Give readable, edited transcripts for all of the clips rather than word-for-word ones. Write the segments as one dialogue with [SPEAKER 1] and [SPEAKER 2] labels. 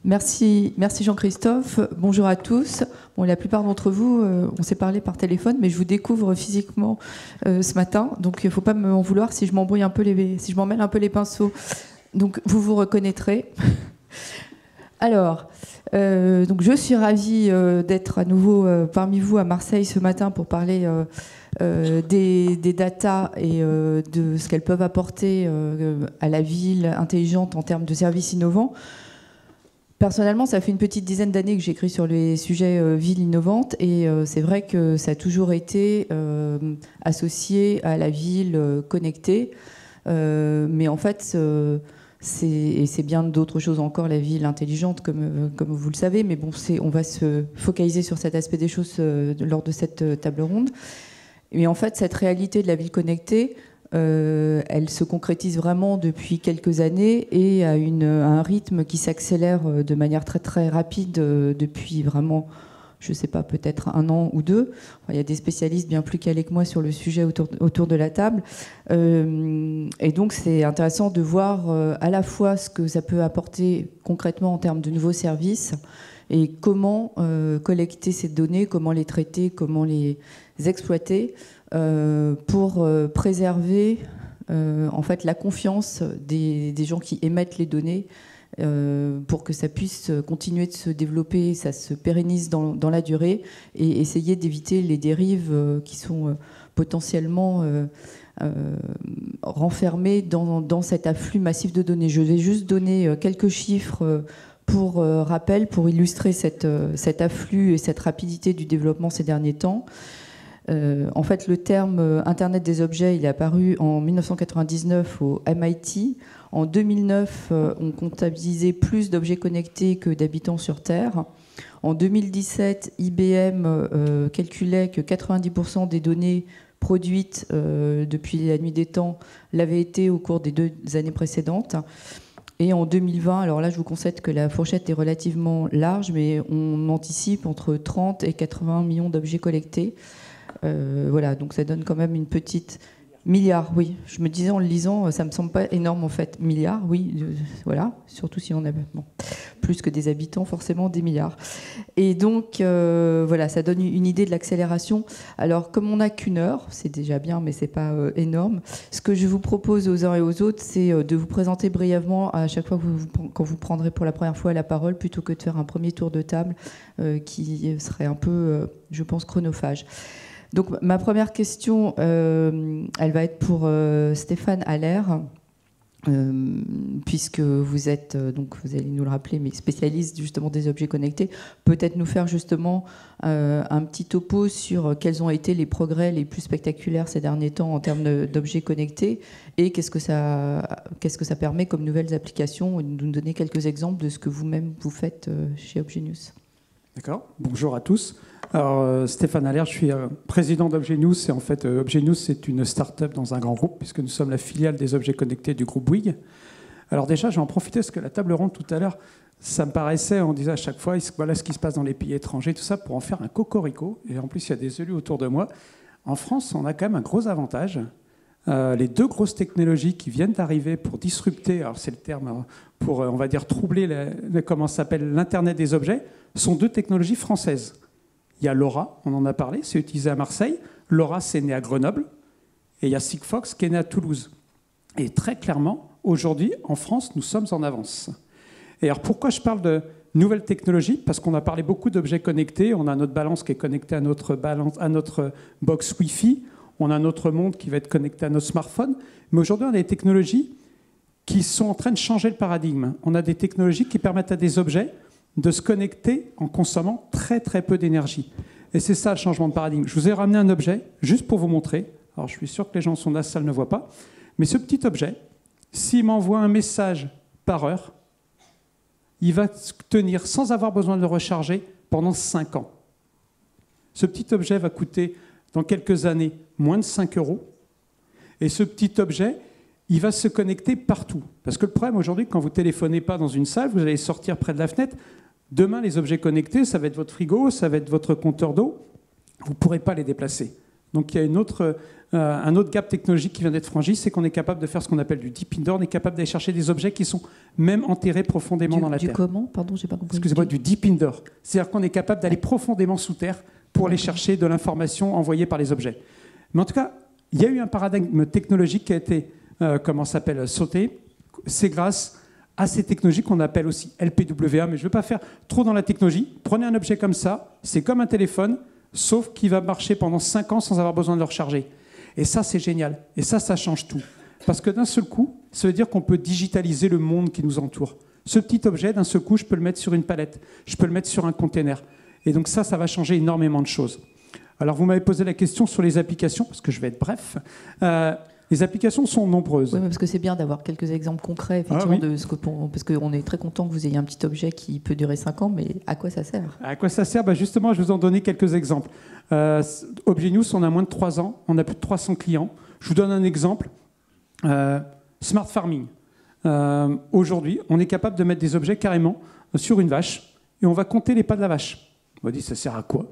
[SPEAKER 1] Merci Jean-Christophe. Bonjour à tous. Bon, la plupart d'entre vous, on s'est parlé par téléphone, mais je vous découvre physiquement ce matin. Donc, il ne faut pas m'en vouloir si je m'embrouille un peu si je m'emmêle un peu les pinceaux. Donc, vous vous reconnaîtrez. Alors, donc je suis ravie d'être à nouveau parmi vous à Marseille ce matin pour parler des datas et de ce qu'elles peuvent apporter à la ville intelligente en termes de services innovants. Personnellement, ça fait une petite dizaine d'années que j'écris sur les sujets ville innovante et c'est vrai que ça a toujours été associé à la ville connectée. Mais en fait, c'est bien d'autres choses encore, la ville intelligente, comme vous le savez. Mais bon, on va se focaliser sur cet aspect des choses lors de cette table ronde. Mais en fait, cette réalité de la ville connectée, elle se concrétise vraiment depuis quelques années et à un rythme qui s'accélère de manière très très rapide depuis vraiment, je ne sais pas, peut-être 1 an ou 2. Enfin, il y a des spécialistes bien plus calés que moi sur le sujet autour de la table. Et donc c'est intéressant de voir à la fois ce que ça peut apporter concrètement en termes de nouveaux services et comment collecter ces données, comment les traiter, comment les exploiter pour préserver en fait la confiance des gens qui émettent les données pour que ça puisse continuer de se développer, ça se pérennise dans la durée et essayer d'éviter les dérives qui sont potentiellement renfermées dans cet afflux massif de données. Je vais juste donner quelques chiffres pour rappel, pour illustrer cet afflux et cette rapidité du développement ces derniers temps. En fait, le terme Internet des objets, il est apparu en 1999 au MIT. En 2009, on comptabilisait plus d'objets connectés que d'habitants sur Terre. En 2017, IBM calculait que 90% des données produites depuis la nuit des temps l'avaient été au cours des 2 années précédentes. Et en 2020, alors là, je vous concède que la fourchette est relativement large, mais on anticipe entre 30 et 80 millions d'objets collectés. Voilà, donc ça donne quand même une petite... Milliards, oui. Je me disais en le lisant, ça me semble pas énorme en fait. Milliards, oui, voilà. Surtout si on a plus que des habitants, forcément des milliards. Et donc, voilà, ça donne une idée de l'accélération. Alors, comme on n'a qu'1 heure, c'est déjà bien, mais c'est pas énorme. Ce que je vous propose aux uns et aux autres, c'est de vous présenter brièvement à chaque fois quand vous prendrez pour la première fois la parole, plutôt que de faire un premier tour de table qui serait un peu, je pense, chronophage. Donc ma première question, elle va être pour Stéphane Haller, puisque vous êtes, donc vous allez nous le rappeler, mais spécialiste justement des objets connectés. Peut-être nous faire justement un petit topo sur quels ont été les progrès les plus spectaculaires ces derniers temps en termes d'objets connectés et qu'est-ce que ça permet comme nouvelles applications, et nous donner quelques exemples de ce que vous-même vous faites chez ObjetNews.
[SPEAKER 2] D'accord. Bonjour à tous. Alors, Stéphane Haller, je suis président d'ObjetNews. Et en fait, ObjetNews, c'est une start-up dans un grand groupe, puisque nous sommes la filiale des objets connectés du groupe Bouygues. Alors déjà, je vais en profiter, parce que la table ronde tout à l'heure, ça me paraissait, on disait à chaque fois, voilà ce qui se passe dans les pays étrangers, tout ça, pour en faire un cocorico. Et en plus, il y a des élus autour de moi. En France, on a quand même un gros avantage. Les 2 grosses technologies qui viennent d'arriver pour disrupter, alors c'est le terme, pour, on va dire, troubler comment ça s'appelle, l'Internet des objets, sont 2 technologies françaises. Il y a LoRa, on en a parlé, c'est utilisé à Marseille. LoRa, c'est né à Grenoble. Et il y a Sigfox qui est né à Toulouse. Et très clairement, aujourd'hui, en France, nous sommes en avance. Et alors, pourquoi je parle de nouvelles technologies? Parce qu'on a parlé beaucoup d'objets connectés. On a notre balance qui est connectée à notre box Wi-Fi. On a notre monde qui va être connecté à nos smartphones. Mais aujourd'hui, on a des technologies qui sont en train de changer le paradigme. On a des technologies qui permettent à des objets de se connecter en consommant très très peu d'énergie. Et c'est ça le changement de paradigme. Je vous ai ramené un objet, juste pour vous montrer. Alors je suis sûr que les gens sont dans la salle ne voient pas. Mais ce petit objet, s'il m'envoie un message par heure, il va tenir sans avoir besoin de le recharger pendant 5 ans. Ce petit objet va coûter dans quelques années moins de 5 €. Et ce petit objet, il va se connecter partout. Parce que le problème aujourd'hui, quand vous ne téléphonez pas dans une salle, vous allez sortir près de la fenêtre. Demain, les objets connectés, ça va être votre frigo, ça va être votre compteur d'eau. Vous ne pourrez pas les déplacer. Donc il y a un autre gap technologique qui vient d'être franchi, c'est qu'on est capable de faire ce qu'on appelle du deep indoor, on est capable d'aller chercher des objets qui sont même enterrés profondément dans la terre.
[SPEAKER 1] Du comment? Pardon, j'ai pas compris.
[SPEAKER 2] Excusez-moi, du deep indoor. C'est-à-dire qu'on est capable d'aller profondément sous terre pour aller chercher de l'information envoyée par les objets. Mais en tout cas, il y a eu un paradigme technologique qui a été, sauté. C'est grâce à ces technologies qu'on appelle aussi LPWA, mais je ne veux pas faire trop dans la technologie. Prenez un objet comme ça, c'est comme un téléphone, sauf qu'il va marcher pendant 5 ans sans avoir besoin de le recharger. Et ça, c'est génial. Et ça change tout. Parce que d'un seul coup, ça veut dire qu'on peut digitaliser le monde qui nous entoure. Ce petit objet, d'un seul coup, je peux le mettre sur une palette, je peux le mettre sur un container. Et donc ça va changer énormément de choses. Alors vous m'avez posé la question sur les applications, parce que je vais être bref. Les applications sont nombreuses.
[SPEAKER 1] Oui, parce que c'est bien d'avoir quelques exemples concrets, effectivement, de ce parce qu'on est très content que vous ayez un petit objet qui peut durer 5 ans, mais à quoi ça sert? À
[SPEAKER 2] quoi ça sert? Justement, je vais vous en donner quelques exemples. ObjNews, on a moins de 3 ans, on a plus de 300 clients. Je vous donne un exemple. Smart Farming. Aujourd'hui, on est capable de mettre des objets carrément sur une vache et on va compter les pas de la vache. On va dire, ça sert à quoi?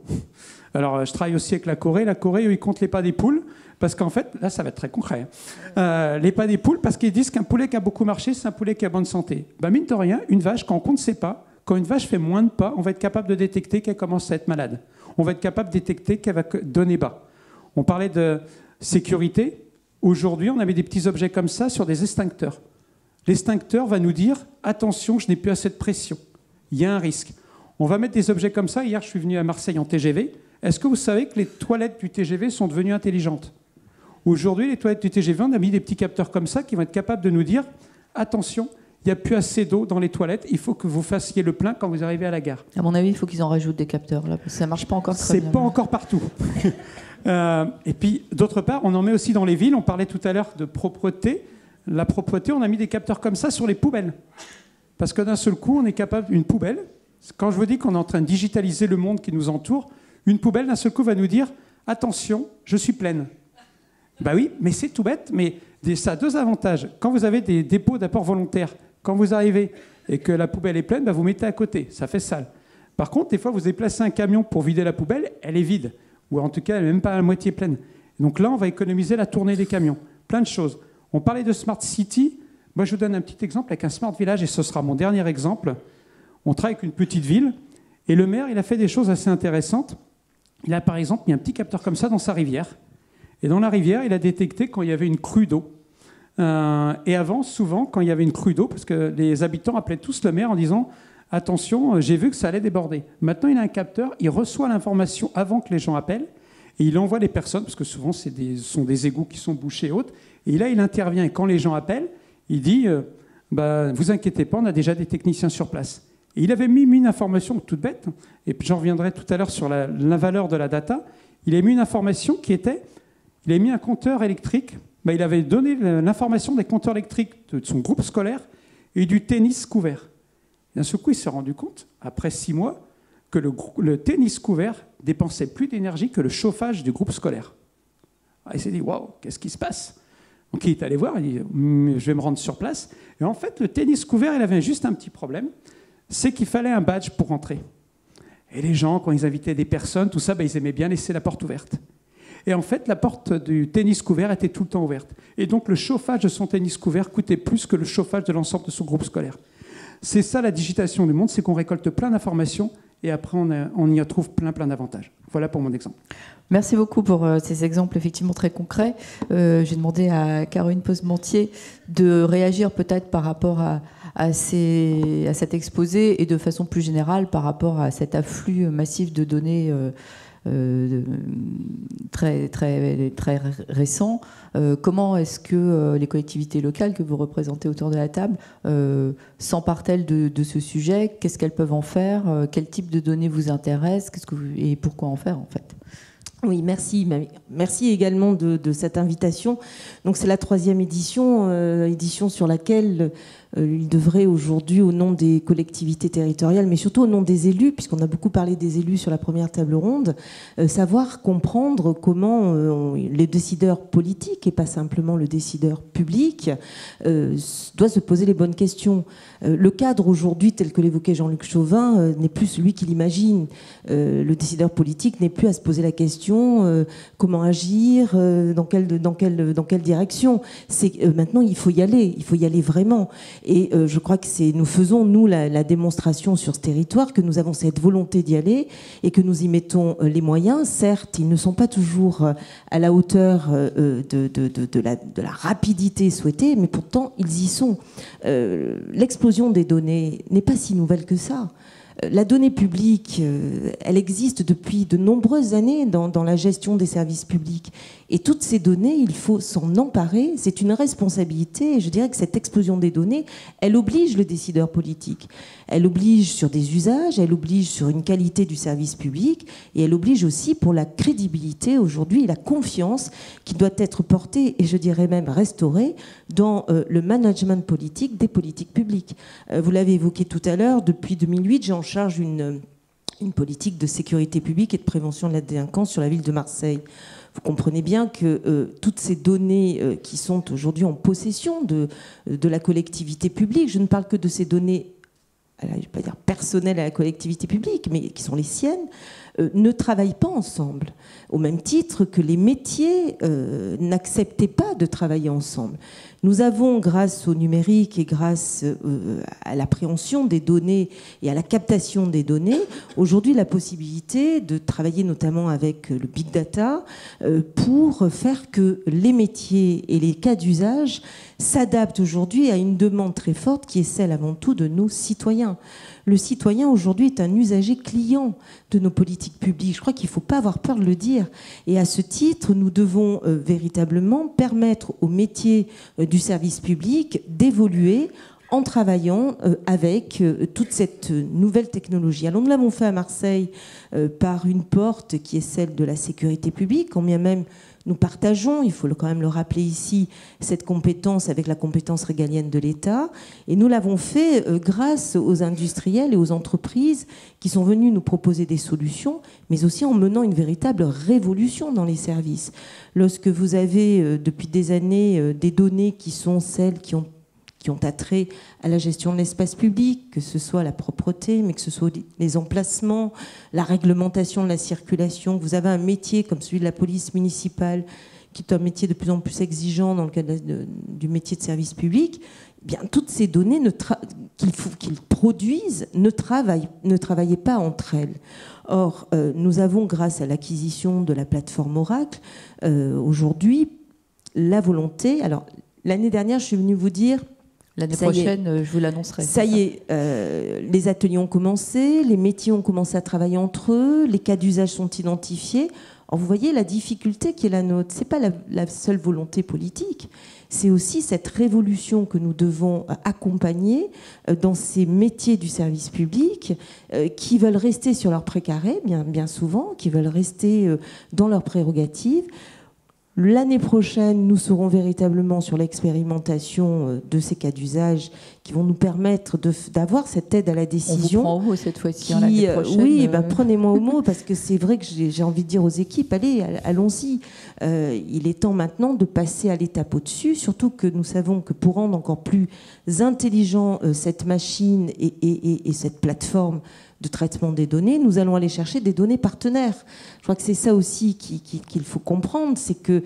[SPEAKER 2] Alors, je travaille aussi avec la Corée. La Corée, eux, ils comptent les pas des poules. Parce qu'en fait, là, ça va être très concret. Les pas des poules, parce qu'ils disent qu'un poulet qui a beaucoup marché, c'est un poulet qui a bonne santé. Mine de rien, une vache, quand on compte ses pas, quand une vache fait moins de pas, on va être capable de détecter qu'elle commence à être malade. On va être capable de détecter qu'elle va donner bas. On parlait de sécurité. Aujourd'hui, on avait des petits objets comme ça sur des extincteurs. L'extincteur va nous dire « Attention, je n'ai plus assez de pression. Il y a un risque. » On va mettre des objets comme ça. Hier, je suis venu à Marseille en TGV. Est-ce que vous savez que les toilettes du TGV sont devenues intelligentes? Aujourd'hui, les toilettes du TGV, on a mis des petits capteurs comme ça qui vont être capables de nous dire « Attention, il n'y a plus assez d'eau dans les toilettes, il faut que vous fassiez le plein quand vous arrivez à la gare. »
[SPEAKER 1] À mon avis, il faut qu'ils en rajoutent des capteurs, là, parce que ça ne marche pas encore très bien.
[SPEAKER 2] C'est pas encore partout. Et puis, d'autre part, on en met aussi dans les villes. On parlait tout à l'heure de propreté. La propreté, on a mis des capteurs comme ça sur les poubelles. Parce que d'un seul coup, on est capable... Une poubelle, quand je vous dis qu'on est en train de digitaliser le monde qui nous entoure, une poubelle, d'un seul coup, va nous dire « Attention, je suis pleine. » Oui, mais c'est tout bête, mais ça a 2 avantages. Quand vous avez des dépôts d'apport volontaire, quand vous arrivez et que la poubelle est pleine, vous mettez à côté, ça fait sale. Par contre, des fois, vous déplacez un camion pour vider la poubelle, elle est vide, ou en tout cas, elle n'est même pas à la moitié pleine. Donc là, on va économiser la tournée des camions. Plein de choses. On parlait de Smart City. Moi, je vous donne un petit exemple avec un Smart Village, et ce sera mon dernier exemple. On travaille avec une petite ville, et le maire, il a fait des choses assez intéressantes. Il a, par exemple, mis un petit capteur comme ça dans sa rivière. Et dans la rivière, il a détecté quand il y avait une crue d'eau. Et avant, souvent, quand il y avait une crue d'eau, parce que les habitants appelaient tous le maire en disant « Attention, j'ai vu que ça allait déborder ». Maintenant, il a un capteur, il reçoit l'information avant que les gens appellent, et il envoie les personnes, parce que souvent, ce sont des égouts qui sont bouchés et autres, et là, il intervient. Et quand les gens appellent, il dit « Vous inquiétez pas, on a déjà des techniciens sur place ». Et il avait mis une information toute bête, et puis j'en reviendrai tout à l'heure sur la valeur de la data. Il a mis une information qui était... Il a mis un compteur électrique. Il avait donné l'information des compteurs électriques de son groupe scolaire et du tennis couvert. D'un seul coup, il s'est rendu compte, après 6 mois, que le tennis couvert dépensait plus d'énergie que le chauffage du groupe scolaire. Il s'est dit « Waouh, qu'est-ce qui se passe ?» Donc il est allé voir, il dit « Je vais me rendre sur place. » Et en fait, le tennis couvert, il avait juste un petit problème, c'est qu'il fallait un badge pour rentrer. Et les gens, quand ils invitaient des personnes, tout ça, ils aimaient bien laisser la porte ouverte. Et en fait, la porte du tennis couvert était tout le temps ouverte. Et donc, le chauffage de son tennis couvert coûtait plus que le chauffage de l'ensemble de son groupe scolaire. C'est ça, la digitalisation du monde, c'est qu'on récolte plein d'informations et après, on y retrouve plein d'avantages. Voilà pour mon exemple.
[SPEAKER 1] Merci beaucoup pour ces exemples effectivement très concrets. J'ai demandé à Caroline Posmentier de réagir peut-être par rapport à cet exposé et de façon plus générale par rapport à cet afflux massif de données très récent. Comment est-ce que les collectivités locales que vous représentez autour de la table s'emparent-elles de ce sujet? Qu'est-ce qu'elles peuvent en faire? Quel type de données vous intéresse? Et pourquoi en faire en fait?
[SPEAKER 3] Oui, merci. Merci également de cette invitation. Donc c'est la 3e édition, édition sur laquelle Il devrait aujourd'hui, au nom des collectivités territoriales, mais surtout au nom des élus, puisqu'on a beaucoup parlé des élus sur la première table ronde, savoir comprendre comment les décideurs politiques, et pas simplement le décideur public, doit se poser les bonnes questions. Le cadre aujourd'hui, tel que l'évoquait Jean-Luc Chauvin, n'est plus celui qu'il imagine. Le décideur politique n'est plus à se poser la question comment agir, dans quelle direction. Maintenant, il faut y aller vraiment. Et je crois que nous faisons, nous, la démonstration sur ce territoire, que nous avons cette volonté d'y aller et que nous y mettons les moyens. Certes, ils ne sont pas toujours à la hauteur de la rapidité souhaitée, mais pourtant, ils y sont. L'explosion des données n'est pas si nouvelle que ça. La donnée publique, elle existe depuis de nombreuses années dans la gestion des services publics. Et toutes ces données, il faut s'en emparer. C'est une responsabilité. Et je dirais que cette explosion des données, elle oblige le décideur politique. Elle oblige sur des usages, elle oblige sur une qualité du service public, et elle oblige aussi pour la crédibilité aujourd'hui, la confiance qui doit être portée, et je dirais même restaurée, dans le management politique des politiques publiques. Vous l'avez évoqué tout à l'heure, depuis 2008, j'ai en charge une politique de sécurité publique et de prévention de la délinquance sur la ville de Marseille. Vous comprenez bien que toutes ces données qui sont aujourd'hui en possession de la collectivité publique, je ne parle que de ces données, je ne vais pas dire personnelles à la collectivité publique, mais qui sont les siennes, ne travaillent pas ensemble, au même titre que les métiers n'acceptaient pas de travailler ensemble. Nous avons, grâce au numérique et grâce à l'appréhension des données et à la captation des données, aujourd'hui la possibilité de travailler notamment avec le big data pour faire que les métiers et les cas d'usage s'adaptent aujourd'hui à une demande très forte qui est celle avant tout de nos citoyens. Le citoyen aujourd'hui est un usager client de nos politiques publiques. Je crois qu'il ne faut pas avoir peur de le dire. Et à ce titre, nous devons véritablement permettre aux métiers du service public d'évoluer en travaillant avec toute cette nouvelle technologie. Alors nous l'avons fait à Marseille par une porte qui est celle de la sécurité publique, quand bien même nous partageons, il faut quand même le rappeler ici, cette compétence avec la compétence régalienne de l'État. Et nous l'avons fait grâce aux industriels et aux entreprises qui sont venus nous proposer des solutions, mais aussi en menant une véritable révolution dans les services. Lorsque vous avez depuis des années des données qui sont celles qui ont attrait à la gestion de l'espace public, que ce soit la propreté, mais que ce soit les emplacements, la réglementation de la circulation. Vous avez un métier comme celui de la police municipale, qui est un métier de plus en plus exigeant dans le cadre du métier de service public. Eh bien, toutes ces données qu'ils produisent ne travaillaient pas entre elles. Or, nous avons, grâce à l'acquisition de la plateforme Oracle, aujourd'hui, la volonté... Alors, l'année dernière, je suis venue vous dire...
[SPEAKER 1] L'année prochaine, je vous l'annoncerai.
[SPEAKER 3] Ça y est, les ateliers ont commencé, les métiers ont commencé à travailler entre eux, les cas d'usage sont identifiés. Alors vous voyez la difficulté qui est la nôtre. Ce n'est pas la seule volonté politique, c'est aussi cette révolution que nous devons accompagner dans ces métiers du service public qui veulent rester sur leur précaré, bien souvent, qui veulent rester dans leurs prérogatives. L'année prochaine, nous serons véritablement sur l'expérimentation de ces cas d'usage qui vont nous permettre d'avoir cette aide à la décision.
[SPEAKER 1] On vous prend au mot cette fois-ci, l'année prochaine.
[SPEAKER 3] Oui, prenez-moi au mot, parce que c'est vrai que j'ai envie de dire aux équipes, allons-y. Il est temps maintenant de passer à l'étape au-dessus, surtout que nous savons que pour rendre encore plus intelligent cette machine et cette plateforme de traitement des données, nous allons aller chercher des données partenaires. Je crois que c'est ça aussi qu'il faut comprendre, c'est que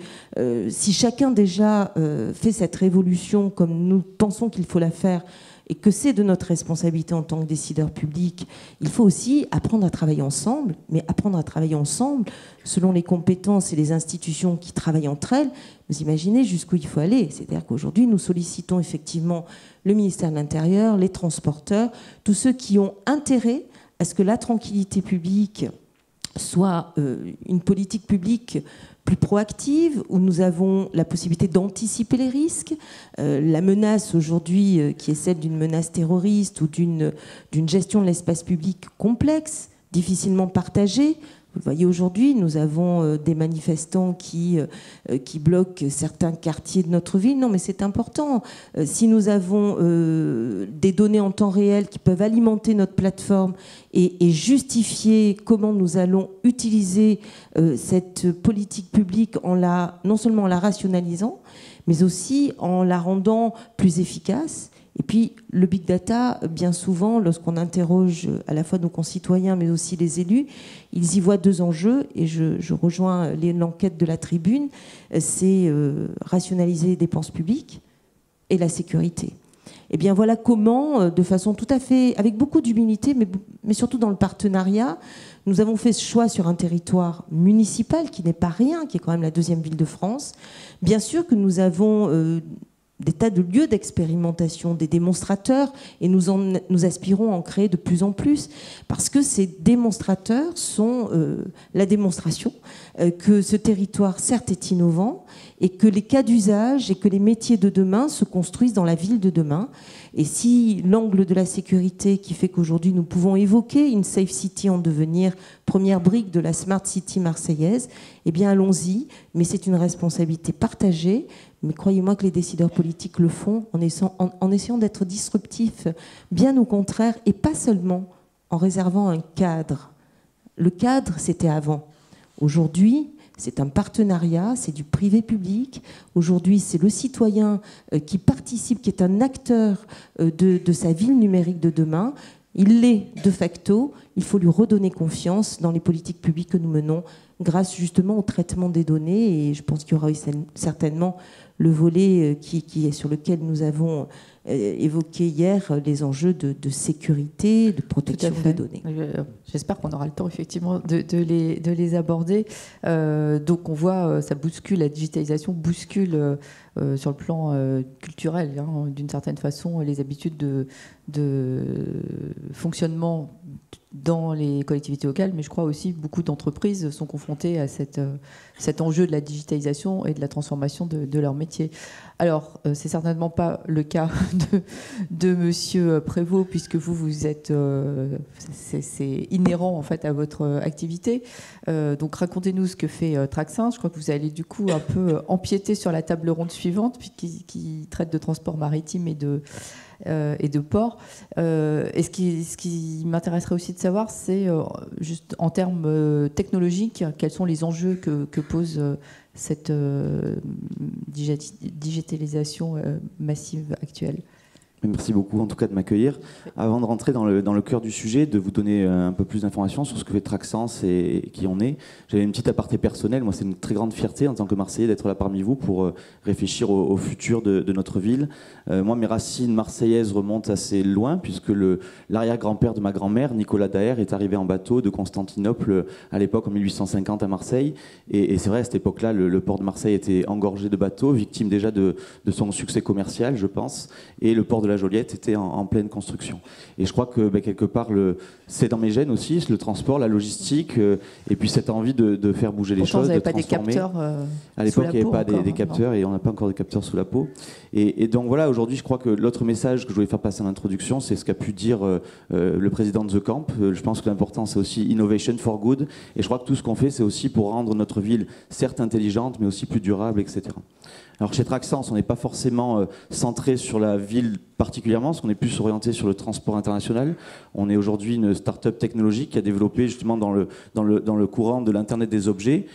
[SPEAKER 3] si chacun déjà fait cette révolution comme nous pensons qu'il faut la faire, et que c'est de notre responsabilité en tant que décideur public, il faut aussi apprendre à travailler ensemble, mais apprendre à travailler ensemble selon les compétences et les institutions qui travaillent entre elles. Vous imaginez jusqu'où il faut aller. C'est-à-dire qu'aujourd'hui, nous sollicitons effectivement le ministère de l'Intérieur, les transporteurs, tous ceux qui ont intérêt à ce que la tranquillité publique soit une politique publique plus proactive, où nous avons la possibilité d'anticiper les risques. La menace aujourd'hui, qui est celle d'une menace terroriste ou d'une gestion de l'espace public complexe, difficilement partagée. Vous voyez, aujourd'hui, nous avons des manifestants qui bloquent certains quartiers de notre ville. Non, mais c'est important. Si nous avons des données en temps réel qui peuvent alimenter notre plateforme et justifier comment nous allons utiliser cette politique publique non seulement en la rationalisant, mais aussi en la rendant plus efficace. Et puis, le big data, bien souvent, lorsqu'on interroge à la fois nos concitoyens, mais aussi les élus, ils y voient deux enjeux, et je rejoins l'enquête de la Tribune, c'est rationaliser les dépenses publiques et la sécurité. Et bien voilà comment, de façon tout à fait, avec beaucoup d'humilité, mais surtout dans le partenariat, nous avons fait ce choix sur un territoire municipal qui n'est pas rien, qui est quand même la deuxième ville de France. Bien sûr que nous avons des tas de lieux d'expérimentation, des démonstrateurs, et nous aspirons à en créer de plus en plus, parce que ces démonstrateurs sont la démonstration que ce territoire, certes, est innovant, et que les cas d'usage et que les métiers de demain se construisent dans la ville de demain. Et si l'angle de la sécurité qui fait qu'aujourd'hui nous pouvons évoquer une safe city en devenir première brique de la smart city marseillaise, eh bien allons-y, mais c'est une responsabilité partagée. Mais croyez-moi que les décideurs politiques le font en essayant d'être disruptifs, bien au contraire, et pas seulement en réservant un cadre. Le cadre, c'était avant. Aujourd'hui, c'est un partenariat, c'est du privé-public. Aujourd'hui, c'est le citoyen qui participe, qui est un acteur de sa ville numérique de demain. Il l'est de facto. Il faut lui redonner confiance dans les politiques publiques que nous menons grâce justement au traitement des données. Et je pense qu'il y aura certainement le volet sur lequel nous avons évoqué hier les enjeux de sécurité, de protection des données.
[SPEAKER 1] J'espère qu'on aura le temps effectivement de les aborder. Donc on voit, ça bouscule, la digitalisation bouscule sur le plan culturel, hein, d'une certaine façon, les habitudes de fonctionnement dans les collectivités locales, mais je crois aussi que beaucoup d'entreprises sont confrontées à cet enjeu de la digitalisation et de la transformation de leur métier. Alors, c'est certainement pas le cas de Monsieur Prévost, puisque vous êtes, c'est inhérent en fait à votre activité. Donc, racontez-nous ce que fait Traxens. Je crois que vous allez du coup un peu empiéter sur la table ronde suivante, qui traite de transport maritime et de port. Et ce qui m'intéresserait aussi de savoir, c'est juste en termes technologiques, quels sont les enjeux que pose cette digitalisation massive actuelle.
[SPEAKER 4] Merci beaucoup en tout cas de m'accueillir. Avant de rentrer dans le cœur du sujet, de vous donner un peu plus d'informations sur ce que fait Traxens et qui on est, j'avais une petite aparté personnelle. Moi, c'est une très grande fierté en tant que Marseillais d'être là parmi vous pour réfléchir au futur de notre ville. Moi, mes racines marseillaises remontent assez loin puisque l'arrière-grand-père de ma grand-mère, Nicolas Daher, est arrivé en bateau de Constantinople à l'époque en 1850 à Marseille. Et c'est vrai, à cette époque-là, le port de Marseille était engorgé de bateaux, victime déjà de son succès commercial, je pense, et le port de la Joliette était en pleine construction. Et je crois que quelque part, c'est dans mes gènes aussi, le transport, la logistique, et puis cette envie de faire bouger les choses, de transformer.
[SPEAKER 1] Des capteurs
[SPEAKER 4] à l'époque, il n'y avait pas
[SPEAKER 1] encore,
[SPEAKER 4] des capteurs, et on n'a pas encore de capteurs sous la peau. Et donc voilà, aujourd'hui, je crois que l'autre message que je voulais faire passer en introduction, c'est ce qu'a pu dire le président de The Camp. Je pense que l'important, c'est aussi innovation for good. Et je crois que tout ce qu'on fait, c'est aussi pour rendre notre ville, certes intelligente, mais aussi plus durable, etc. Alors chez Traxens, on n'est pas forcément centré sur la ville particulièrement, parce qu'on est plus orienté sur le transport international. On est aujourd'hui une start-up technologique qui a développé justement dans le courant de l'Internet des objets,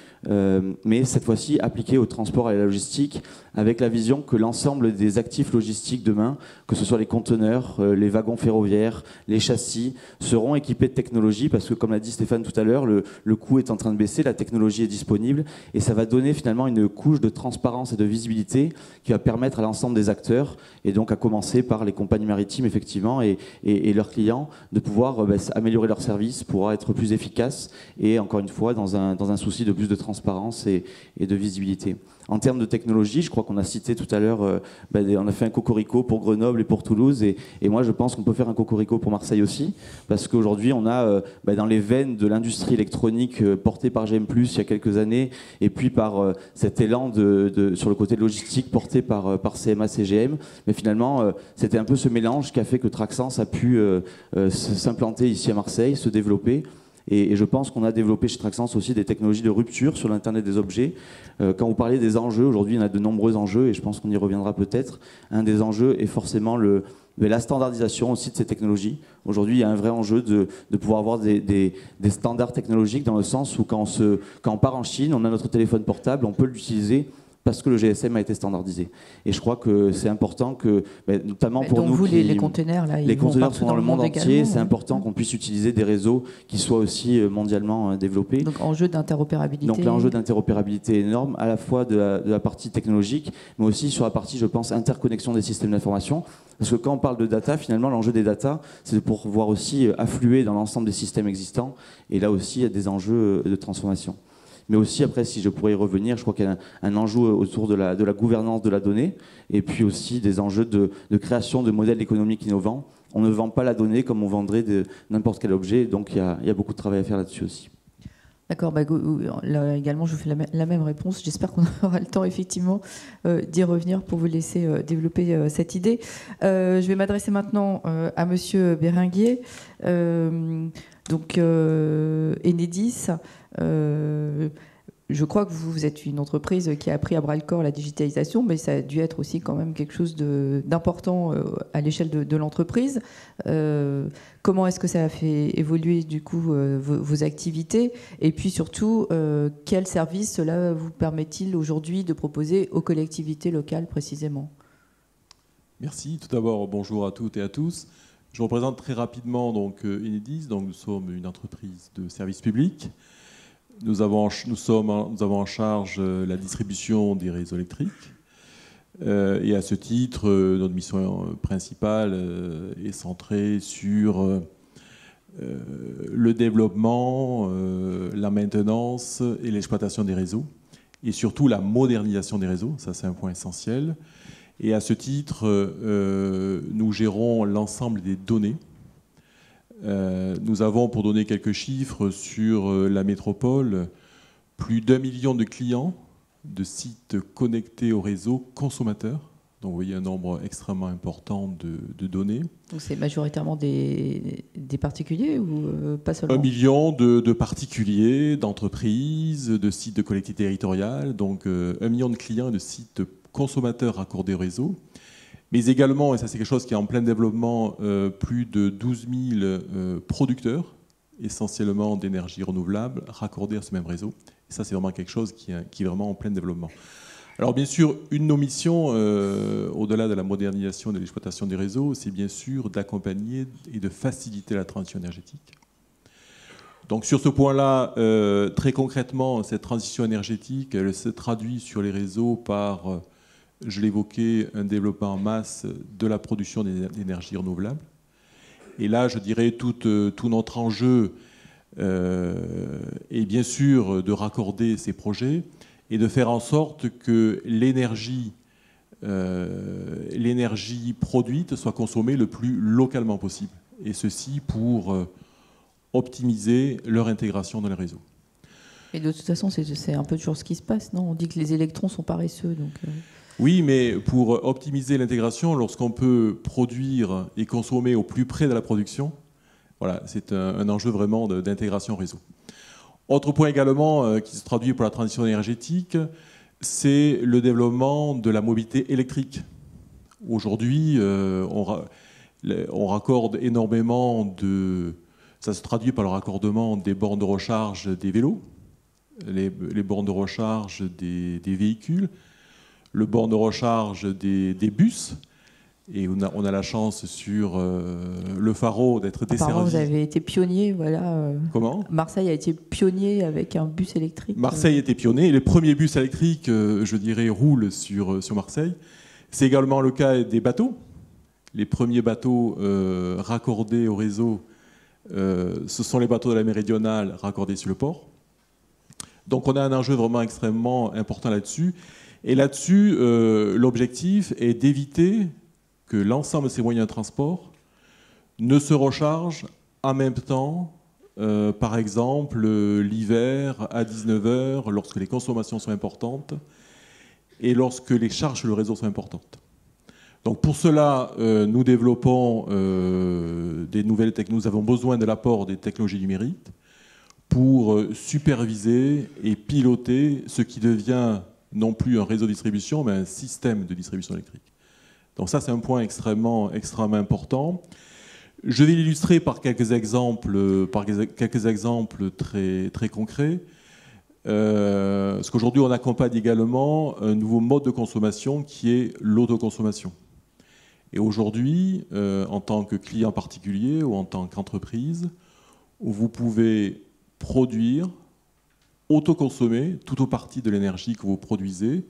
[SPEAKER 4] mais cette fois-ci appliqué au transport et à la logistique, avec la vision que l'ensemble des actifs logistiques demain, que ce soit les conteneurs, les wagons ferroviaires, les châssis, seront équipés de technologie, parce que comme l'a dit Stéphane tout à l'heure, le coût est en train de baisser, la technologie est disponible, et ça va donner finalement une couche de transparence et de visibilité qui va permettre à l'ensemble des acteurs, et donc à commencer par les compagnies maritimes effectivement et leurs clients, de pouvoir améliorer leurs services, pouvoir être plus efficaces, et encore une fois dans un souci de plus de transparence et de visibilité. En termes de technologie, je crois qu'on a cité tout à l'heure, on a fait un cocorico pour Grenoble et pour Toulouse, et moi je pense qu'on peut faire un cocorico pour Marseille aussi, parce qu'aujourd'hui on a dans les veines de l'industrie électronique portée par GM+, il y a quelques années, et puis par cet élan sur le côté logistique porté par CMA CGM, mais finalement c'était un peu ce mélange qui a fait que Traxens a pu s'implanter ici à Marseille, se développer. Et je pense qu'on a développé chez Traxens aussi des technologies de rupture sur l'Internet des objets. Quand vous parlez des enjeux, aujourd'hui, il y en a de nombreux enjeux, et je pense qu'on y reviendra peut-être. Un des enjeux est forcément la standardisation aussi de ces technologies. Aujourd'hui, il y a un vrai enjeu de pouvoir avoir des standards technologiques, dans le sens où quand on part en Chine, on a notre téléphone portable, on peut l'utiliser parce que le GSM a été standardisé. Et je crois que c'est important que, notamment pour
[SPEAKER 1] donc
[SPEAKER 4] nous,
[SPEAKER 1] vous, les containers, là,
[SPEAKER 4] les conteneurs sont dans le monde entier, c'est
[SPEAKER 1] également,
[SPEAKER 4] important qu'on puisse utiliser des réseaux qui soient aussi mondialement développés.
[SPEAKER 1] Donc enjeu d'interopérabilité.
[SPEAKER 4] Donc l'enjeu d'interopérabilité est énorme, à la fois de la partie technologique, mais aussi sur la partie, je pense, interconnexion des systèmes d'information. Parce que quand on parle de data, finalement, l'enjeu des data, c'est de pouvoir aussi affluer dans l'ensemble des systèmes existants. Et là aussi, il y a des enjeux de transformation. Mais aussi, après, si je pourrais y revenir, je crois qu'il y a un enjeu autour de la gouvernance de la donnée, et puis aussi des enjeux de création de modèles économiques innovants. On ne vend pas la donnée comme on vendrait n'importe quel objet, donc il y a beaucoup de travail à faire là-dessus aussi.
[SPEAKER 1] D'accord, là également je vous fais la même réponse. J'espère qu'on aura le temps effectivement d'y revenir pour vous laisser développer cette idée. Je vais m'adresser maintenant à Monsieur Béringuier. Donc Enedis, je crois que vous êtes une entreprise qui a pris à bras le corps la digitalisation, mais ça a dû être aussi quand même quelque chose d'important à l'échelle de l'entreprise. Comment est-ce que ça a fait évoluer du coup vos activités? Et puis surtout, quels services cela vous permet-il aujourd'hui de proposer aux collectivités locales précisément?
[SPEAKER 5] Merci. Tout d'abord, bonjour à toutes et à tous. Je représente très rapidement donc Enedis. Donc nous sommes une entreprise de service public. Nous avons en charge la distribution des réseaux électriques. Et à ce titre, notre mission principale est centrée sur le développement, la maintenance et l'exploitation des réseaux. Et surtout la modernisation des réseaux. Ça, c'est un point essentiel. Et à ce titre, nous gérons l'ensemble des données. Nous avons, pour donner quelques chiffres, sur la métropole, plus d'1 million de clients de sites connectés au réseau consommateurs. Donc vous voyez un nombre extrêmement important de données.
[SPEAKER 1] Donc c'est majoritairement des particuliers ou pas seulement?
[SPEAKER 5] 1 million de particuliers, d'entreprises, de sites de collectivités territoriales. Donc 1 million de clients et de sites consommateurs raccordés au réseau. Mais également, et ça c'est quelque chose qui est en plein développement, plus de 12 000 producteurs, essentiellement d'énergie renouvelable, raccordés à ce même réseau. Et ça c'est vraiment quelque chose qui est vraiment en plein développement. Alors bien sûr, une de nos missions, au-delà de la modernisation et de l'exploitation des réseaux, c'est bien sûr d'accompagner et de faciliter la transition énergétique. Donc sur ce point-là, très concrètement, cette transition énergétique, elle se traduit sur les réseaux par... je l'évoquais, un développement en masse de la production d'énergie renouvelable. Et là, je dirais, tout notre enjeu est bien sûr de raccorder ces projets et de faire en sorte que l'énergie produite soit consommée le plus localement possible. Et ceci pour optimiser leur intégration dans les réseaux.
[SPEAKER 1] Et de toute façon, c'est un peu toujours ce qui se passe, non? On dit que les électrons sont paresseux, donc...
[SPEAKER 5] Oui, mais pour optimiser l'intégration, lorsqu'on peut produire et consommer au plus près de la production, voilà, c'est un enjeu vraiment d'intégration réseau. Autre point également qui se traduit pour la transition énergétique, c'est le développement de la mobilité électrique. Aujourd'hui, on raccorde énormément de... Ça se traduit par le raccordement des bornes de recharge des vélos, les bornes de recharge des véhicules, le borne de recharge des bus. Et on a la chance sur le Pharo d'être desservi.
[SPEAKER 1] Apparemment, vous avez été pionnier, voilà.
[SPEAKER 5] Comment ?
[SPEAKER 1] Marseille a été pionnier avec un bus électrique.
[SPEAKER 5] Marseille a été pionnier. Et les premiers bus électriques, je dirais, roulent sur Marseille. C'est également le cas des bateaux. Les premiers bateaux raccordés au réseau, ce sont les bateaux de la Méridionale raccordés sur le port. Donc on a un enjeu vraiment extrêmement important là-dessus. Et là-dessus, l'objectif est d'éviter que l'ensemble de ces moyens de transport ne se rechargent en même temps, par exemple l'hiver à 19h, lorsque les consommations sont importantes et lorsque les charges sur le réseau sont importantes. Donc pour cela, nous développons des nouvelles technologies. Nous avons besoin de l'apport des technologies numériques pour superviser et piloter ce qui devient non plus un réseau de distribution, mais un système de distribution électrique. Donc ça, c'est un point extrêmement important. Je vais l'illustrer par quelques exemples très, très concrets. Parce qu'aujourd'hui, on accompagne également un nouveau mode de consommation qui est l'autoconsommation. Et aujourd'hui, en tant que client particulier ou en tant qu'entreprise, vous pouvez produire, autoconsommer tout ou partie de l'énergie que vous produisez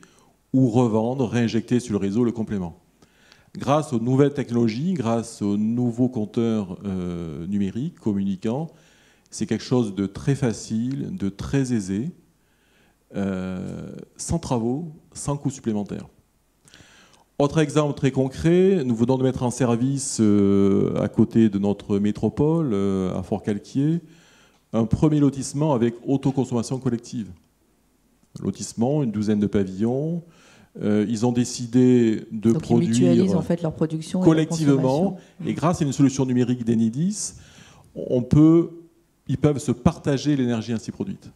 [SPEAKER 5] ou revendre, réinjecter sur le réseau le complément. Grâce aux nouvelles technologies, grâce aux nouveaux compteurs numériques, communicants, c'est quelque chose de très facile, de très aisé, sans travaux, sans coûts supplémentaires. Autre exemple très concret, nous venons de mettre en service à côté de notre métropole, à Fort-Calquier, un premier lotissement avec autoconsommation collective. Lotissement, une douzaine de pavillons. Ils ont décidé de
[SPEAKER 1] Donc
[SPEAKER 5] produire
[SPEAKER 1] ils mutualisent en fait leur production
[SPEAKER 5] collectivement. Et grâce à une solution numérique d'Enedis, ils peuvent se partager l'énergie ainsi produite.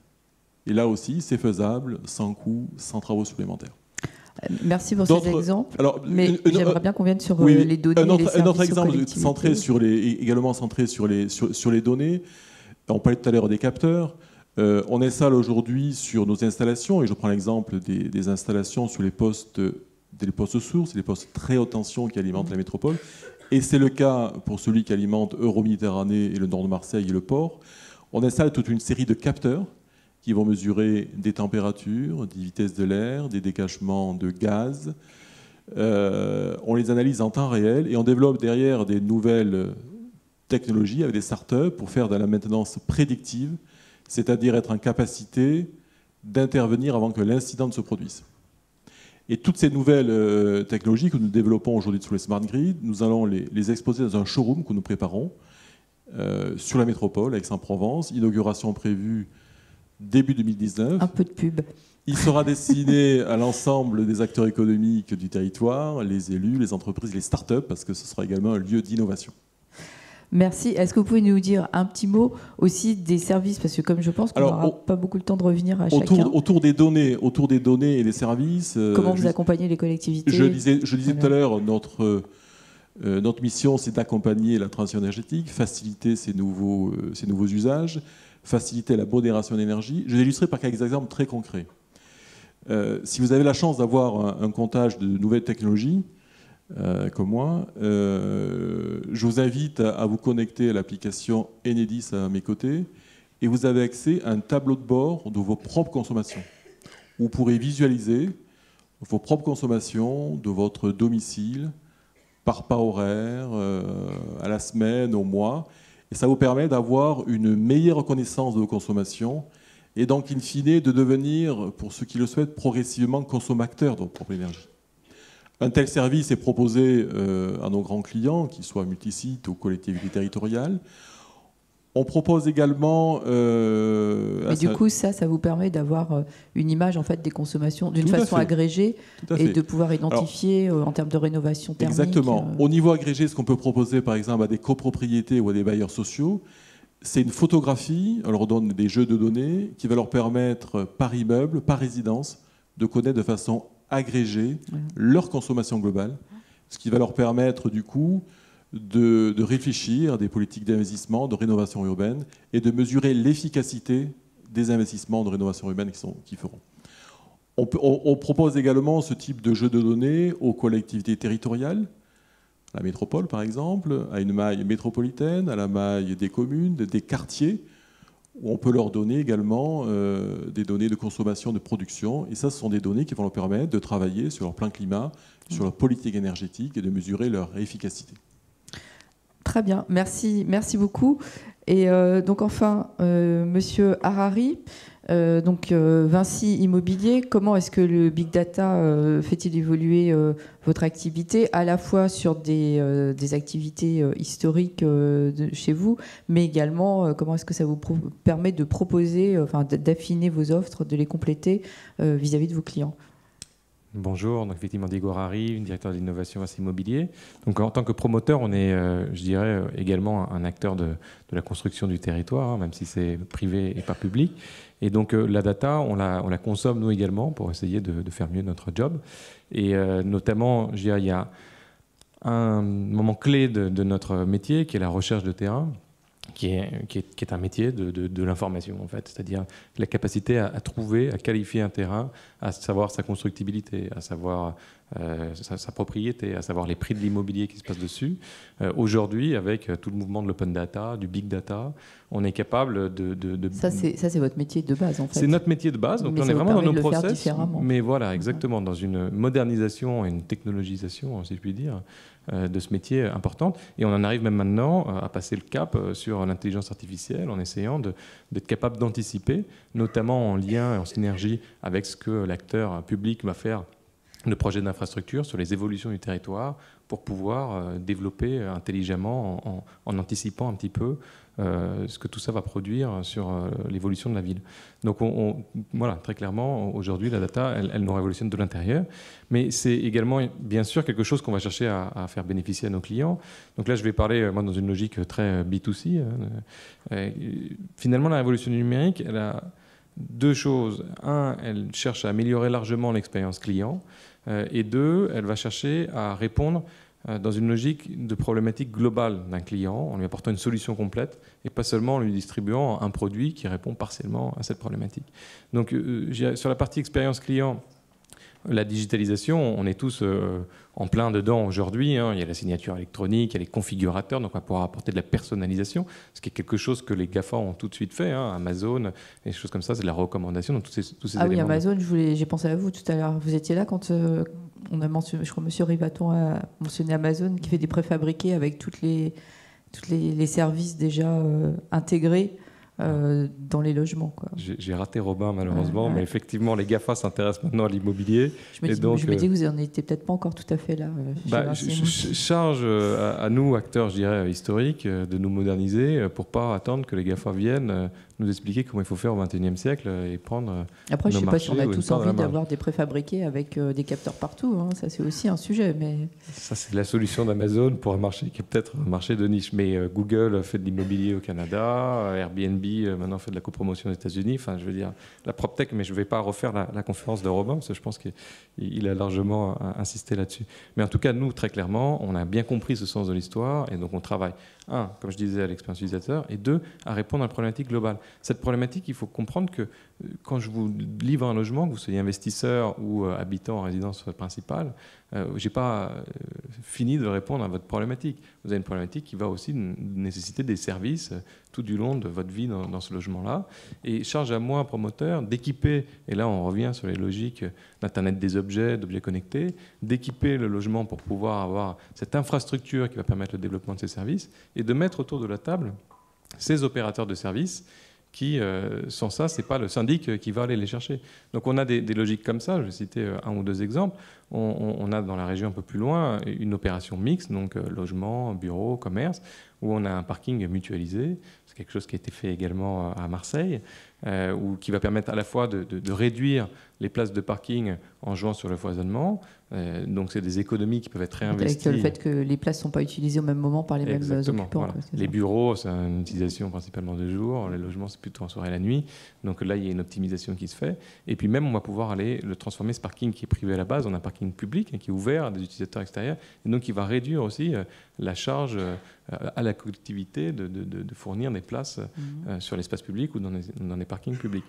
[SPEAKER 5] Et là aussi, c'est faisable, sans coût, sans travaux supplémentaires.
[SPEAKER 1] Merci pour ces exemples.
[SPEAKER 5] Alors,
[SPEAKER 1] mais j'aimerais bien qu'on vienne sur les données.
[SPEAKER 5] Un autre exemple centré également centré sur les données. On parlait tout à l'heure des capteurs. On installe aujourd'hui sur nos installations, et je prends l'exemple des installations sur les postes sources, les postes très haute tension qui alimentent la métropole. Et c'est le cas pour celui qui alimente Euroméditerranée et le nord de Marseille et le port. On installe toute une série de capteurs qui vont mesurer des températures, des vitesses de l'air, des décachements de gaz. On les analyse en temps réel et on développe derrière des nouvelles technologies avec des startups pour faire de la maintenance prédictive, c'est-à-dire être en capacité d'intervenir avant que l'incident ne se produise. Et toutes ces nouvelles technologies que nous développons aujourd'hui sur les smart grids, nous allons les exposer dans un showroom que nous préparons sur la métropole, à Aix-en-Provence, inauguration prévue début 2019.
[SPEAKER 1] Un peu de pub.
[SPEAKER 5] Il sera destiné à l'ensemble des acteurs économiques du territoire, les élus, les entreprises, les start-up, parce que ce sera également un lieu d'innovation.
[SPEAKER 1] Merci. Est-ce que vous pouvez nous dire un petit mot aussi des services, parce que comme je pense qu'on n'aura pas beaucoup le temps de revenir à chacun.
[SPEAKER 5] Autour des données et des services.
[SPEAKER 1] Comment vous accompagnez les collectivités?
[SPEAKER 5] Je disais tout à l'heure, notre mission, c'est d'accompagner la transition énergétique, faciliter ces nouveaux usages, faciliter la modération d'énergie. Je vais illustrer par quelques exemples très concrets. Si vous avez la chance d'avoir un comptage de nouvelles technologies, comme moi, je vous invite à vous connecter à l'application Enedis à mes côtés et vous avez accès à un tableau de bord de vos propres consommations. Vous pourrez visualiser vos propres consommations de votre domicile par pas horaire, à la semaine, au mois. Et ça vous permet d'avoir une meilleure connaissance de vos consommations et donc, in fine, de devenir, pour ceux qui le souhaitent, progressivement consommateurs de votre propre énergie. Un tel service est proposé à nos grands clients, qu'ils soient multisites ou collectivités territoriales. On propose également...
[SPEAKER 1] Mais du coup, ça vous permet d'avoir une image en fait, des consommations d'une façon agrégée et de pouvoir identifier en termes de rénovation thermique.
[SPEAKER 5] Exactement. Au niveau agrégé, ce qu'on peut proposer par exemple à des copropriétés ou à des bailleurs sociaux, c'est une photographie, on leur donne des jeux de données qui va leur permettre par immeuble, par résidence, de connaître de façon agrégée leur consommation globale, ce qui va leur permettre du coup de réfléchir à des politiques d'investissement, de rénovation urbaine et de mesurer l'efficacité des investissements de rénovation urbaine qu'ils feront. On propose également ce type de jeu de données aux collectivités territoriales, à la métropole par exemple, à une maille métropolitaine, à la maille des communes, des quartiers, où on peut leur donner également des données de consommation, de production. Et ça, ce sont des données qui vont leur permettre de travailler sur leur plan climat, sur leur politique énergétique et de mesurer leur efficacité.
[SPEAKER 1] Très bien, merci beaucoup. Et donc enfin, Monsieur Harari, Vinci Immobilier, comment est-ce que le big data fait-il évoluer votre activité, à la fois sur des activités historiques chez vous, mais également comment est-ce que ça vous permet de proposer, d'affiner vos offres, de les compléter vis-à-vis de vos clients?
[SPEAKER 6] Bonjour, donc effectivement Diego Rari, directeur d'innovation à Immobilier. Donc en tant que promoteur, on est, je dirais, également un acteur de la construction du territoire, hein, même si c'est privé et pas public. Et donc la data, on la consomme nous également pour essayer de faire mieux notre job. Et notamment, je dirais, il y a un moment clé de notre métier qui est la recherche de terrain, qui est un métier de l'information, en fait. C'est-à-dire la capacité à trouver, à qualifier un terrain, à savoir sa constructibilité, à savoir sa propriété, à savoir les prix de l'immobilier qui se passe dessus. Aujourd'hui, avec tout le mouvement de l'open data, du big data, on est capable de...
[SPEAKER 1] Ça, c'est votre métier de base, en fait.
[SPEAKER 6] C'est notre métier de base, donc
[SPEAKER 1] mais
[SPEAKER 6] on est vraiment dans nos process. Mais voilà,
[SPEAKER 1] Ouais.
[SPEAKER 6] exactement, dans une modernisation et une technologisation, si je puis dire, de ce métier importante. Et on en arrive même maintenant à passer le cap sur l'intelligence artificielle en essayant d'être capable d'anticiper, notamment en lien et en synergie avec ce que l'acteur public va faire de projets d'infrastructure sur les évolutions du territoire pour pouvoir développer intelligemment en anticipant un petit peu ce que tout ça va produire sur l'évolution de la ville. Donc voilà, très clairement, aujourd'hui, la data, elle nous révolutionne de l'intérieur, mais c'est également, bien sûr, quelque chose qu'on va chercher à faire bénéficier à nos clients. Donc là, je vais parler, moi, dans une logique très B2C. Finalement, la révolution numérique, elle a deux choses. Un, elle cherche à améliorer largement l'expérience client, et deux, elle va chercher à répondre dans une logique de problématique globale d'un client, en lui apportant une solution complète et pas seulement en lui distribuant un produit qui répond partiellement à cette problématique. Donc sur la partie expérience client, la digitalisation, on est tous en plein dedans aujourd'hui. Hein. Il y a la signature électronique, il y a les configurateurs, donc on va pouvoir apporter de la personnalisation, ce qui est quelque chose que les GAFA ont tout de suite fait. Hein. Amazon, des choses comme ça, c'est de la recommandation. Donc tous ces éléments.
[SPEAKER 1] Oui, Amazon, j'ai pensé à vous tout à l'heure. Vous étiez là quand on a mentionné, je crois que M. Rivaton a mentionné Amazon, qui fait des préfabriqués avec tous les services déjà intégrés dans les logements.
[SPEAKER 6] J'ai raté Robin malheureusement, mais effectivement les GAFA s'intéressent maintenant à l'immobilier.
[SPEAKER 1] Je me dis que vous n'en étiez peut-être pas encore tout à fait là.
[SPEAKER 6] Charge à nous, acteurs, je dirais, historiques, de nous moderniser pour ne pas attendre que les GAFA viennent nous expliquer comment il faut faire au XXIe siècle et prendre.
[SPEAKER 1] Après, je ne sais pas si on a tous envie d'avoir des préfabriqués avec des capteurs partout. Hein. Ça, c'est aussi un sujet. Mais...
[SPEAKER 6] Ça, c'est la solution d'Amazon pour un marché qui est peut-être un marché de niche. Mais Google fait de l'immobilier au Canada, Airbnb maintenant fait de la copromotion aux États-Unis. Enfin, je veux dire, la PropTech, mais je ne vais pas refaire la conférence de Robin, parce que je pense qu'il a largement insisté là-dessus. Mais en tout cas, nous, très clairement, on a bien compris ce sens de l'histoire, et donc on travaille, un, comme je disais, à l'expérience utilisateur, et deux, à répondre à une problématique globale. Cette problématique, il faut comprendre que quand je vous livre un logement, que vous soyez investisseur ou habitant en résidence principale, je n'ai pas fini de répondre à votre problématique. Vous avez une problématique qui va aussi nécessiter des services tout du long de votre vie dans ce logement-là. Et charge à moi, promoteur, d'équiper, et là on revient sur les logiques d'Internet des objets, d'objets connectés, d'équiper le logement pour pouvoir avoir cette infrastructure qui va permettre le développement de ces services, et de mettre autour de la table ces opérateurs de services qui, sans ça, ce n'est pas le syndic qui va aller les chercher. Donc on a des logiques comme ça, je vais citer un ou deux exemples. On a dans la région un peu plus loin une opération mixte, donc logement, bureau, commerce, où on a un parking mutualisé. C'est quelque chose qui a été fait également à Marseille, qui va permettre à la fois de réduire les places de parking en jouant sur le foisonnement. Donc c'est des économies qui peuvent être réinvesties.
[SPEAKER 1] Avec le fait que les places ne sont pas utilisées au même moment par les mêmes occupants.
[SPEAKER 6] Voilà. Les bureaux, c'est une utilisation principalement de jour. Les logements, c'est plutôt en soirée et la nuit. Donc là, il y a une optimisation qui se fait. Et puis même, on va pouvoir aller le transformer, ce parking qui est privé à la base, en un parking public qui est ouvert à des utilisateurs extérieurs. Et donc, il va réduire aussi la charge à la collectivité de fournir des places sur l'espace public ou dans des parkings publics.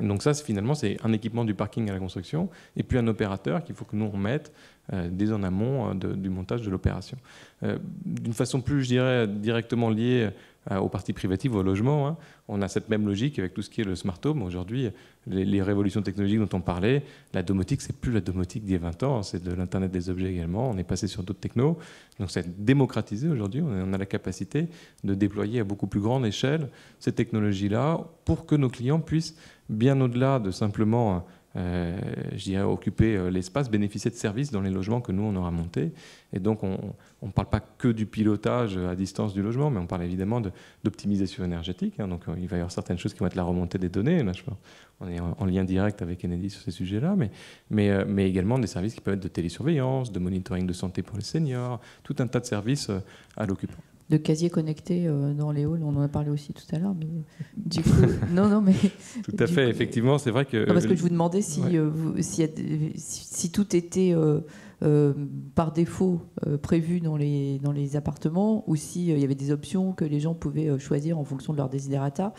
[SPEAKER 6] Donc ça, finalement, c'est un équipement du parking à la construction et puis un opérateur qu'il faut que nous, on mette dès en amont du montage de l'opération. D'une façon plus, je dirais, directement liée aux parties privatives, au logement, hein, on a cette même logique avec tout ce qui est le smart home. Aujourd'hui, les révolutions technologiques dont on parlait, la domotique, c'est plus la domotique d'il y a 20 ans, c'est de l'Internet des objets également. On est passé sur d'autres technos. Donc c'est démocratisé aujourd'hui. On a la capacité de déployer à beaucoup plus grande échelle ces technologies-là pour que nos clients puissent, bien au-delà de simplement je dirais, occuper l'espace, bénéficier de services dans les logements que nous, on aura montés. Et donc, on ne parle pas que du pilotage à distance du logement, mais on parle évidemment d'optimisation énergétique. Donc, il va y avoir certaines choses qui vont être la remontée des données. Là, on est en lien direct avec Enedis sur ces sujets-là, mais également des services qui peuvent être de télésurveillance, de monitoring de santé pour les seniors, tout un tas de services à l'occupant.
[SPEAKER 1] De casiers connectés dans les halls, on en a parlé aussi tout à l'heure. Mais du coup, non, mais
[SPEAKER 6] tout à fait. Effectivement, c'est vrai que.
[SPEAKER 1] Non, parce que je vous demandais si, si tout était par défaut prévu dans les appartements, ou s'il y avait des options que les gens pouvaient choisir en fonction de leur desiderata.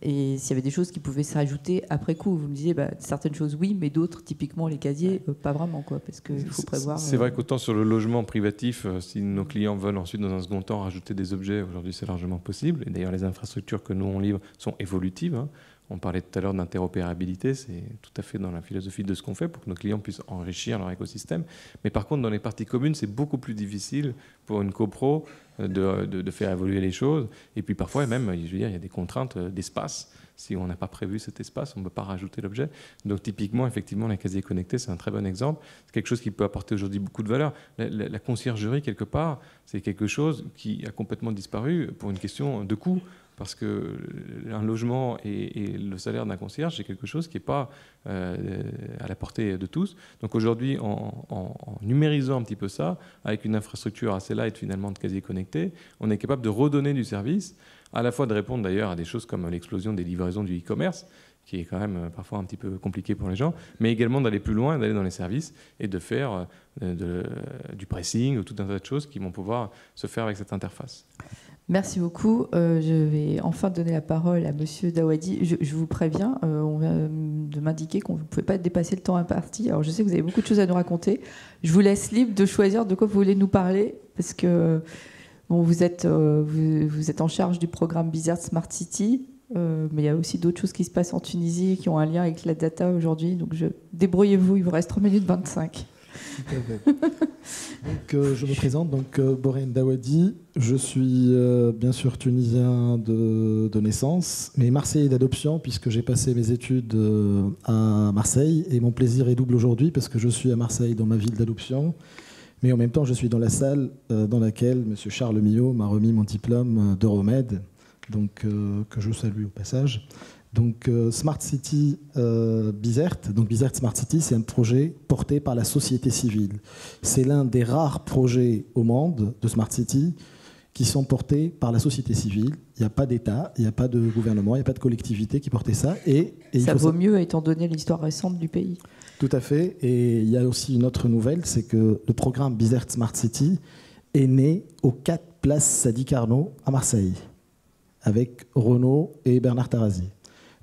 [SPEAKER 1] Et s'il y avait des choses qui pouvaient se rajouter après coup. Vous me disiez, certaines choses oui, mais d'autres, typiquement les casiers, pas vraiment, quoi, parce qu'il faut prévoir...
[SPEAKER 6] C'est vrai qu'autant sur le logement privatif, si nos clients veulent ensuite, dans un second temps, rajouter des objets, aujourd'hui c'est largement possible. Et d'ailleurs, les infrastructures que nous, on livre sont évolutives. On parlait tout à l'heure d'interopérabilité, c'est tout à fait dans la philosophie de ce qu'on fait pour que nos clients puissent enrichir leur écosystème. Mais par contre, dans les parties communes, c'est beaucoup plus difficile pour une copro de faire évoluer les choses. Et puis parfois, même, je veux dire, il y a des contraintes d'espace. Si on n'a pas prévu cet espace, on ne peut pas rajouter l'objet. Donc typiquement, effectivement, les casiers connectés, c'est un très bon exemple. C'est quelque chose qui peut apporter aujourd'hui beaucoup de valeur. La conciergerie, quelque part, c'est quelque chose qui a complètement disparu pour une question de coût. Parce qu'un logement et le salaire d'un concierge, c'est quelque chose qui n'est pas à la portée de tous. Donc aujourd'hui, en numérisant un petit peu ça, avec une infrastructure assez light finalement de casiers connectés, on est capable de redonner du service, à la fois de répondre d'ailleurs à des choses comme l'explosion des livraisons du e-commerce, qui est quand même parfois un petit peu compliqué pour les gens, mais également d'aller plus loin, d'aller dans les services et de faire du pricing ou tout un tas de choses qui vont pouvoir se faire avec cette interface.
[SPEAKER 1] Merci beaucoup. Je vais enfin donner la parole à Monsieur Dawadi. Je vous préviens, on vient de m'indiquer qu'on ne pouvait pas dépasser le temps imparti. Alors je sais que vous avez beaucoup de choses à nous raconter. Je vous laisse libre de choisir de quoi vous voulez nous parler, parce que vous êtes en charge du programme Bizerte Smart City, mais il y a aussi d'autres choses qui se passent en Tunisie qui ont un lien avec la data aujourd'hui. Donc débrouillez-vous, il vous reste 3 minutes 25.
[SPEAKER 7] Tout à fait. Donc, je me présente, Borhene Dawadi. Je suis bien sûr tunisien de naissance, mais marseillais d'adoption, puisque j'ai passé mes études à Marseille. Et mon plaisir est double aujourd'hui, parce que je suis à Marseille, dans ma ville d'adoption. Mais en même temps, je suis dans la salle dans laquelle M. Charles Millot m'a remis mon diplôme d'Euromède, que je salue au passage. Donc Smart City Bizerte. Donc Bizerte Smart City, c'est un projet porté par la société civile. C'est l'un des rares projets au monde de Smart City qui sont portés par la société civile. Il n'y a pas d'État, il n'y a pas de gouvernement, il n'y a pas de collectivité qui portait ça. Et
[SPEAKER 1] ça vaut mieux étant donné l'histoire récente du pays.
[SPEAKER 7] Tout à fait. Et il y a aussi une autre nouvelle, c'est que le programme Bizerte Smart City est né aux 4 places Sadi Carnot à Marseille, avec Renaud et Bernard Tarasi.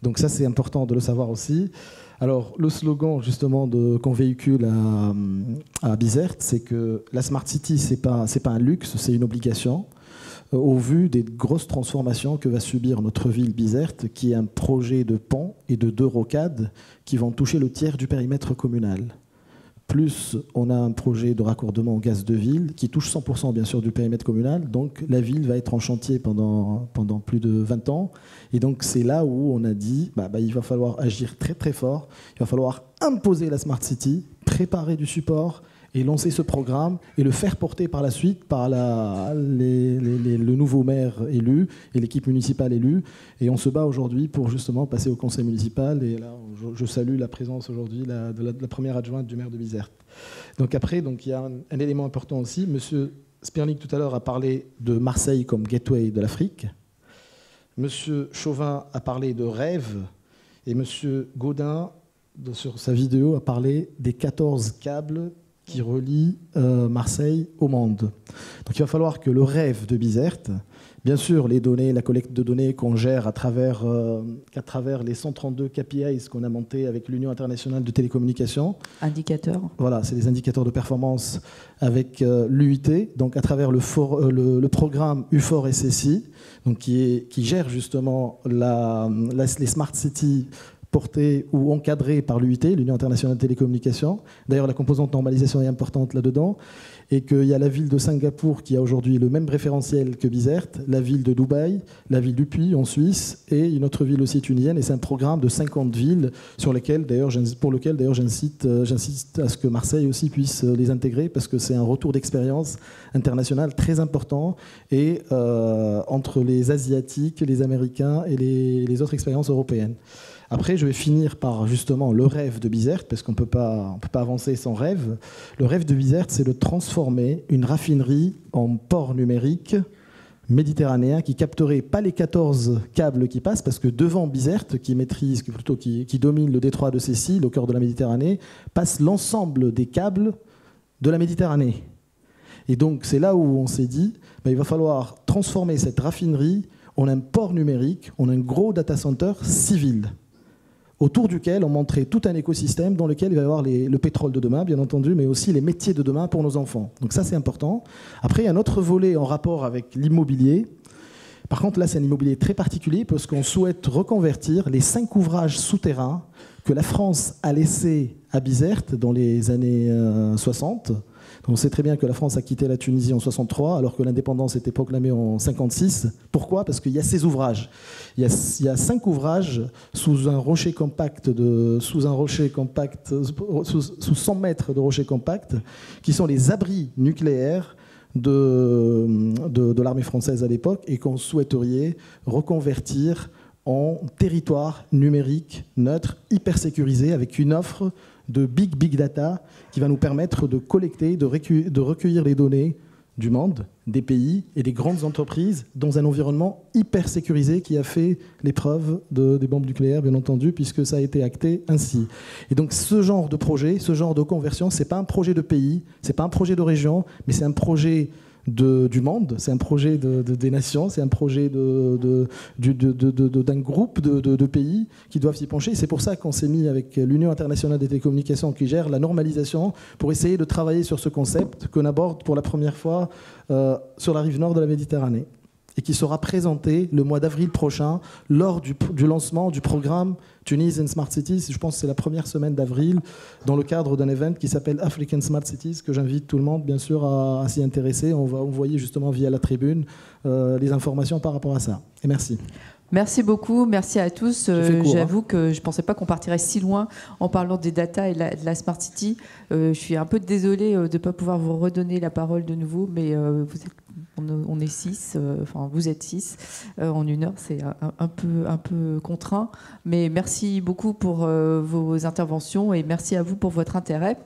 [SPEAKER 7] Donc ça, c'est important de le savoir aussi. Alors, le slogan, justement, qu'on véhicule à Bizerte, c'est que la Smart City, c'est pas un luxe, c'est une obligation, au vu des grosses transformations que va subir notre ville Bizerte, qui est un projet de pont et de 2 rocades qui vont toucher le tiers du périmètre communal. Plus, on a un projet de raccordement au gaz de ville qui touche 100% bien sûr du périmètre communal. Donc la ville va être en chantier pendant plus de 20 ans. Et donc c'est là où on a dit il va falloir agir très très fort. Il va falloir imposer la Smart City, préparer du support et lancer ce programme et le faire porter par la suite par le nouveau maire élu et l'équipe municipale élue. Et on se bat aujourd'hui pour justement passer au conseil municipal. Et là, je salue la présence aujourd'hui de la première adjointe du maire de Bizerte. Donc après, il y a un élément important aussi. Monsieur Sperling tout à l'heure a parlé de Marseille comme gateway de l'Afrique. Monsieur Chauvin a parlé de rêve. Et monsieur Gaudin, sur sa vidéo, a parlé des 14 câbles qui relie Marseille au monde. Donc il va falloir que le rêve de Bizerte, bien sûr les données, la collecte de données qu'on gère à travers les 132 KPIs qu'on a montés avec l'Union internationale de télécommunications.
[SPEAKER 1] Indicateurs.
[SPEAKER 7] Voilà, c'est des indicateurs de performance avec l'UIT, donc à travers le programme UFOR SSI, donc qui gère justement les Smart Cities portée ou encadrée par l'UIT, l'Union internationale de télécommunications. D'ailleurs, la composante normalisation est importante là-dedans. Et qu'il y a la ville de Singapour qui a aujourd'hui le même référentiel que BISERT, la ville de Dubaï, la ville du Puy en Suisse et une autre ville aussi tunisienne. Et c'est un programme de 50 villes pour lequel d'ailleurs j'insiste à ce que Marseille aussi puisse les intégrer parce que c'est un retour d'expérience international très important et entre les Asiatiques, les Américains et les autres expériences européennes. Après, je vais finir par justement le rêve de BISERT, parce qu'on ne peut pas avancer sans rêve. Le rêve de BISERT, c'est de transformer une raffinerie en port numérique méditerranéen qui capterait pas les 14 câbles qui passent, parce que devant BISERT, qui domine le détroit de Sicile, au cœur de la Méditerranée, passe l'ensemble des câbles de la Méditerranée. Et donc, c'est là où on s'est dit, il va falloir transformer cette raffinerie en un port numérique, en un gros data center civil, autour duquel on montrait tout un écosystème dans lequel il va y avoir le pétrole de demain, bien entendu, mais aussi les métiers de demain pour nos enfants. Donc ça, c'est important. Après, il y a un autre volet en rapport avec l'immobilier. Par contre, là, c'est un immobilier très particulier parce qu'on souhaite reconvertir les 5 ouvrages souterrains que la France a laissés à BISERT dans les années 60. On sait très bien que la France a quitté la Tunisie en 63, alors que l'indépendance était proclamée en 56. Pourquoi ? Parce qu'il y a ces ouvrages. Il y a 5 ouvrages sous un rocher compact, sous 100 mètres de rocher compact, qui sont les abris nucléaires de l'armée française à l'époque et qu'on souhaiterait reconvertir en territoire numérique neutre, hyper sécurisé, avec une offre de big data qui va nous permettre de collecter, de recueillir les données du monde, des pays et des grandes entreprises dans un environnement hyper sécurisé qui a fait l'épreuve des bombes nucléaires, bien entendu, puisque ça a été acté ainsi. Et donc ce genre de projet, ce genre de conversion, c'est pas un projet de pays, c'est pas un projet de région, mais c'est un projet du monde, c'est un projet des nations, c'est un projet d'un groupe de pays qui doivent s'y pencher. C'est pour ça qu'on s'est mis avec l'Union internationale des télécommunications qui gère la normalisation pour essayer de travailler sur ce concept qu'on aborde pour la première fois sur la rive nord de la Méditerranée et qui sera présenté le mois d'avril prochain lors du lancement du programme Tunisian Smart Cities. Je pense que c'est la première semaine d'avril dans le cadre d'un événement qui s'appelle African Smart Cities, que j'invite tout le monde bien sûr à s'y intéresser. On va envoyer justement via la tribune les informations par rapport à ça. Et merci.
[SPEAKER 1] Merci beaucoup, merci à tous. J'avoue que je ne pensais pas qu'on partirait si loin en parlant des data et de la Smart City. Je suis un peu désolée de ne pas pouvoir vous redonner la parole de nouveau, mais on est 6, enfin vous êtes 6 en 1 heure, c'est un peu contraint. Mais merci beaucoup pour vos interventions et merci à vous pour votre intérêt.